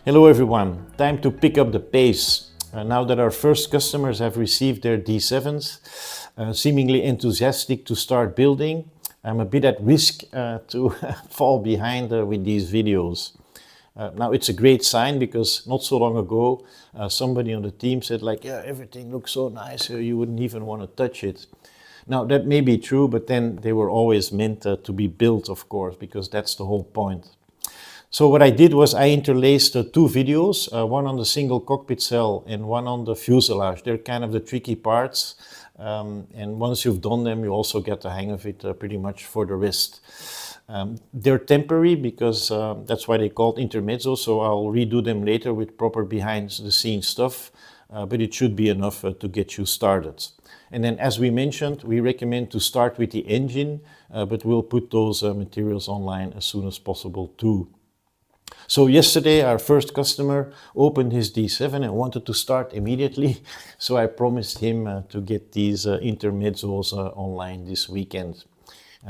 Hello everyone, time to pick up the pace. Now that our first customers have received their D7s, seemingly enthusiastic to start building, I'm a bit at risk to fall behind with these videos. Now it's a great sign because not so long ago somebody on the team said like, yeah, everything looks so nice, you wouldn't even want to touch it. Now that may be true, but then they were always meant to be built, of course, because that's the whole point. So what I did was I interlaced two videos, one on the single cockpit cell and one on the fuselage. They're kind of the tricky parts, and once you've done them, you also get the hang of it pretty much for the rest. They're temporary because that's why they called intermezzo, so I'll redo them later with proper behind-the-scenes stuff, but it should be enough to get you started. And then, as we mentioned, we recommend to start with the engine, but we'll put those materials online as soon as possible too. So yesterday our first customer opened his D7 and wanted to start immediately, so I promised him to get these intermezzos online this weekend.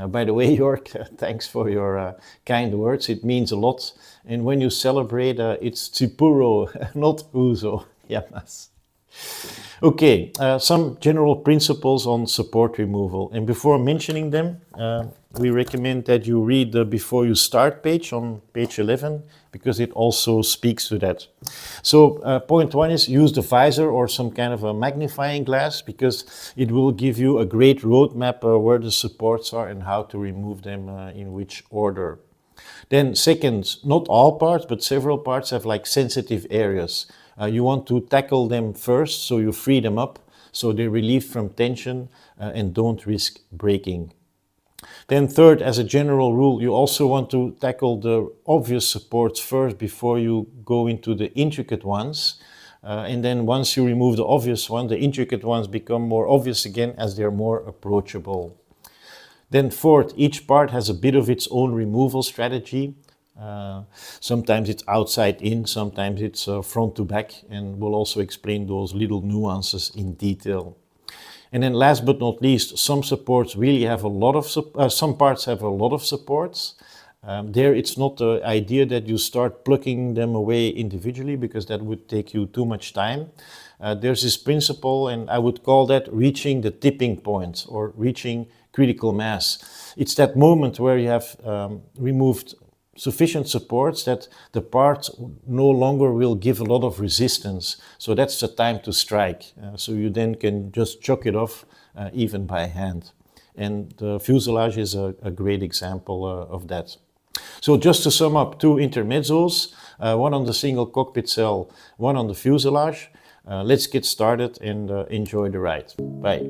By the way, Jörg, thanks for your kind words, it means a lot, and when you celebrate it's Tsipuro, not Uzo, yamas. Okay, some general principles on support removal, and before mentioning them, we recommend that you read the Before You Start page on page 11, because it also speaks to that. So point one is use the visor or some kind of a magnifying glass, because it will give you a great roadmap where the supports are and how to remove them in which order. Then second, not all parts, but several parts have like sensitive areas. You want to tackle them first, so you free them up, so they're relieved from tension and don't risk breaking. Then third, as a general rule, you also want to tackle the obvious supports first before you go into the intricate ones. And then once you remove the obvious one, the intricate ones become more obvious again as they're more approachable. Then fourth, each part has a bit of its own removal strategy. Sometimes it's outside in, sometimes it's front to back, and we'll also explain those little nuances in detail. And then last but not least, some supports really have a lot of, some parts have a lot of supports. There it's not the idea that you start plucking them away individually, because that would take you too much time. There's this principle, and I would call that reaching the tipping point or reaching critical mass. It's that moment where you have removed sufficient supports that the part no longer will give a lot of resistance. So that's the time to strike. So you then can just chuck it off even by hand. And the fuselage is a great example of that. So just to sum up, two intermezzos, one on the single cockpit cell, one on the fuselage. Let's get started and enjoy the ride. Bye.